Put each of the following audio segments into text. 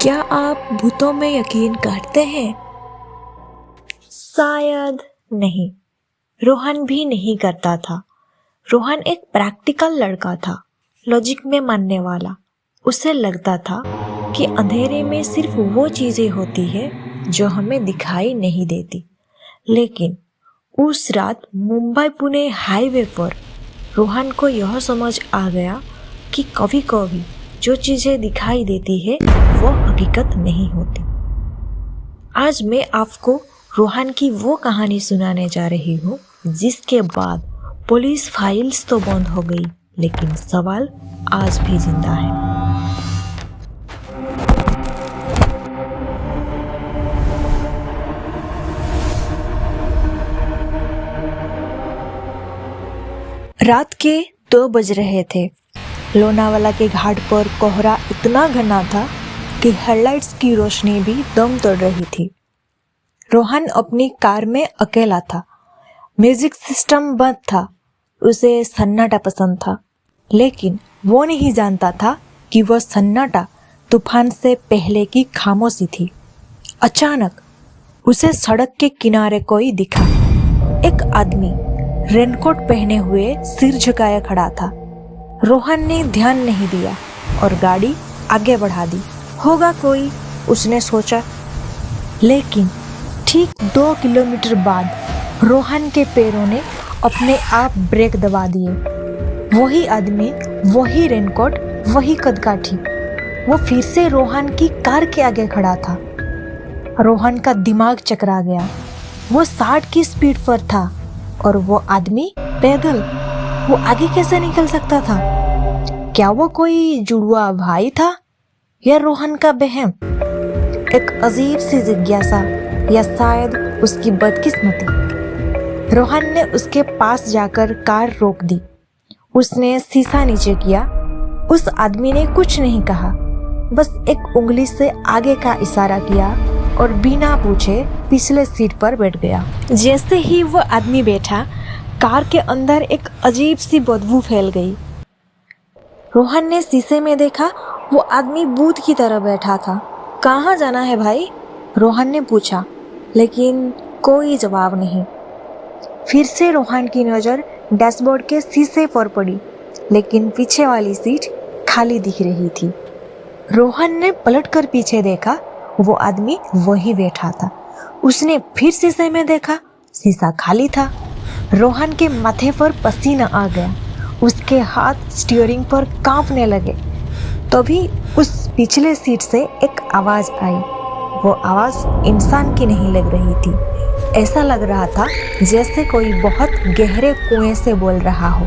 क्या आप भूतों में यकीन करते हैं? शायद नहीं। रोहन भी नहीं करता था। रोहन एक प्रैक्टिकल लड़का था, लॉजिक में मानने वाला। उसे लगता था कि अंधेरे में सिर्फ वो चीजें होती है जो हमें दिखाई नहीं देती। लेकिन उस रात मुंबई पुणे हाईवे पर रोहन को यह समझ आ गया कि कभी कभी जो चीजें दिखाई देती है वो हकीकत नहीं होती। आज मैं आपको रोहन की वो कहानी सुनाने जा रही हूँ जिसके बाद पुलिस फाइल्स तो बंद हो गई, लेकिन सवाल आज भी जिंदा है। रात के 2 बज रहे थे। लोनावाला के घाट पर कोहरा इतना घना था कि हेडलाइट्स की रोशनी भी दम तोड़ रही थी। रोहन अपनी कार में अकेला था। म्यूजिक सिस्टम बंद था। उसे सन्नाटा पसंद था, लेकिन वो नहीं जानता था कि वह सन्नाटा तूफान से पहले की खामोशी थी। अचानक उसे सड़क के किनारे कोई दिखा। एक आदमी रेनकोट पहने हुए सिर झुकाए खड़ा था। रोहन ने ध्यान नहीं दिया और गाड़ी आगे बढ़ा दी। होगा कोई, उसने सोचा। लेकिन ठीक 2 किलोमीटर बाद रोहन के पैरों ने अपने आप ब्रेक दबा दिए। वही आदमी, वही रेनकोट, वही कदकाठी। वो फिर से रोहन की कार के आगे खड़ा था। रोहन का दिमाग चकरा गया। वो 60 की स्पीड पर था और वो आदमी पैदल। वो आगे कैसे निकल सकता था? क्या वो कोई जुड़वा भाई था या रोहन का बहम? एक अजीब सी जिज्ञासा, या शायद उसकी बदकिस्मती। रोहन ने उसके पास जाकर कार रोक दी। उसने शीशा नीचे किया। उस आदमी ने कुछ नहीं कहा, बस एक उंगली से आगे का इशारा किया और बिना पूछे पिछले सीट पर बैठ गया। जैसे ही वो आदमी बैठा, कार के अंदर एक अजीब सी बदबू फैल गई। रोहन ने शीशे में देखा, वो आदमी भूत की तरह बैठा था। कहाँ जाना है भाई? रोहन ने पूछा, लेकिन कोई जवाब नहीं। फिर से रोहन की नज़र डैशबोर्ड के शीशे पर पड़ी, लेकिन पीछे वाली सीट खाली दिख रही थी। रोहन ने पलटकर पीछे देखा, वो आदमी वहीं बैठा था। उसने फिर शीशे में देखा, शीशा खाली था। रोहन के माथे पर पसीना आ गया। उसके हाथ स्टीयरिंग पर कांपने लगे। तभी उस पिछले सीट से एक आवाज आई। वो आवाज इंसान की नहीं लग रही थी। ऐसा लग रहा था जैसे कोई बहुत गहरे कुएं से बोल रहा हो।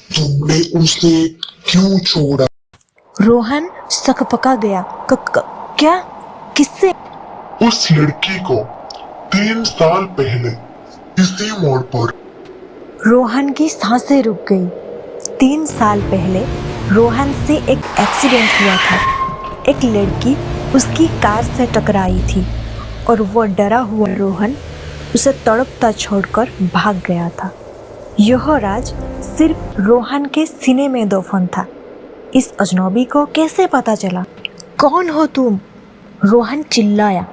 तुमने उसे क्यों छोड़ा? रोहन सकपका गया। क्या? किससे? उस लड़की को 3 साल पहले इसी मोड़ पर। रोहन की सांसें रुक गई। 3 साल पहले रोहन से एक एक्सीडेंट हुआ था। एक लड़की उसकी कार से टकराई थी और वो डरा हुआ रोहन उसे तड़पता छोड़कर भाग गया था। यह राज सिर्फ रोहन के सीने में दफन था। इस अजनबी को कैसे पता चला? कौन हो तुम? रोहन चिल्लाया।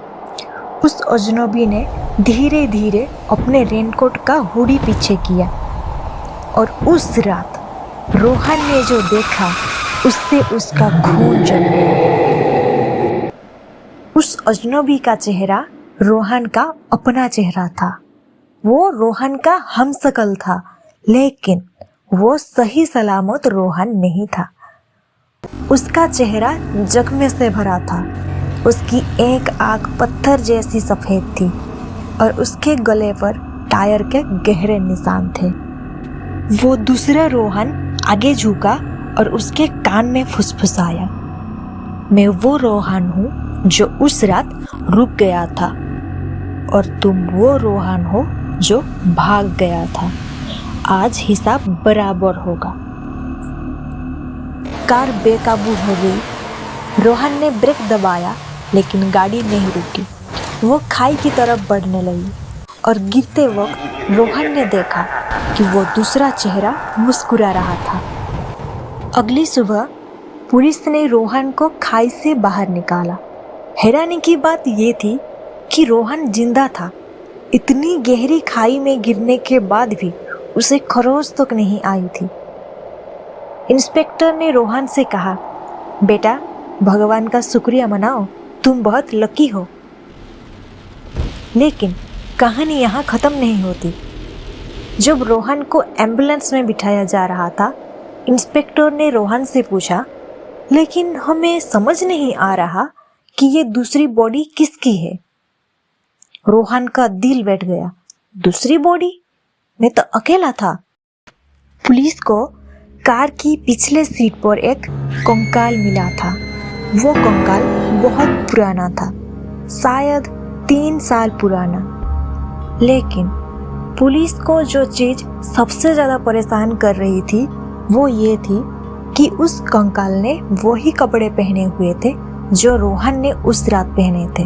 उस अजनबी ने धीरे धीरे अपने रेनकोट का हुडी पीछे किया और उस रात रोहन ने जो देखा उससे उसका खून जम गया। उस अजनबी का चेहरा रोहन का अपना चेहरा था। वो रोहन का हमशक्ल था, लेकिन वो सही सलामत रोहन नहीं था। उसका चेहरा जख्म से भरा था। उसकी एक आंख पत्थर जैसी सफेद थी और उसके गले पर टायर के गहरे निशान थे। वो दूसरा रोहन आगे झुका और उसके कान में फुसफुसाया, मैं वो रोहन हूँ जो उस रात रुक गया था और तुम वो रोहन हो जो भाग गया था। आज हिसाब बराबर होगा। कार बेकाबू हो गई। रोहन ने ब्रेक दबाया, लेकिन गाड़ी नहीं रुकी। वो खाई की तरफ बढ़ने लगी और गिरते वक्त रोहन ने देखा कि वो दूसरा चेहरा मुस्कुरा रहा था। अगली सुबह पुलिस ने रोहन को खाई से बाहर निकाला। हैरानी की बात ये थी कि रोहन जिंदा था। इतनी गहरी खाई में गिरने के बाद भी उसे खरोच तक नहीं आई थी। इंस्पेक्टर ने रोहन से कहा, बेटा, भगवान का शुक्रिया मनाओ, तुम बहुत लकी हो। लेकिन कहानी यहाँ ख़त्म नहीं होती। जब रोहन को एम्बुलेंस में बिठाया जा रहा था, इंस्पेक्टर ने रोहन से पूछा, लेकिन हमें समझ नहीं आ रहा कि ये दूसरी बॉडी किसकी है। रोहन का दिल बैठ गया। दूसरी बॉडी? मैं तो अकेला था। पुलिस को कार की पिछले सीट पर एक कंकाल मिला था। वो कंकाल बहुत पुराना था, शायद 3 साल पुराना। लेकिन पुलिस को जो चीज़ सबसे ज़्यादा परेशान कर रही थी वो ये थी कि उस कंकाल ने वही कपड़े पहने हुए थे जो रोहन ने उस रात पहने थे,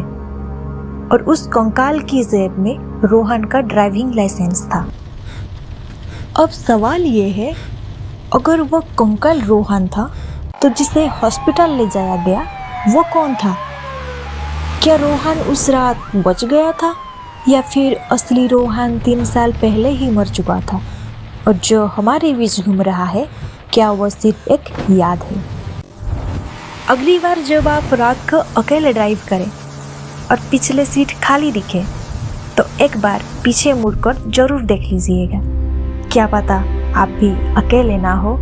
और उस कंकाल की जेब में रोहन का ड्राइविंग लाइसेंस था। अब सवाल ये है, अगर वो कंकाल रोहन था तो जिसे हॉस्पिटल ले जाया गया वो कौन था? क्या रोहन उस रात बच गया था या फिर असली रोहन 3 साल पहले ही मर चुका था और जो हमारे बीच घूम रहा है, क्या वो सिर्फ एक याद है? अगली बार जब आप रात को अकेले ड्राइव करें और पिछले सीट खाली दिखे तो एक बार पीछे मुड़कर जरूर देख लीजिएगा। क्या पता आप भी अकेले ना हो।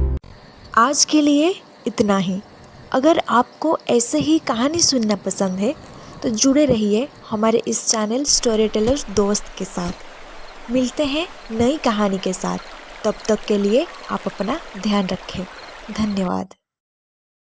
आज के लिए इतना ही। अगर आपको ऐसे ही कहानी सुनना पसंद है तो जुड़े रहिए हमारे इस चैनल स्टोरी टेलर्स दोस्त के साथ। मिलते हैं नई कहानी के साथ। तब तक के लिए आप अपना ध्यान रखें। धन्यवाद।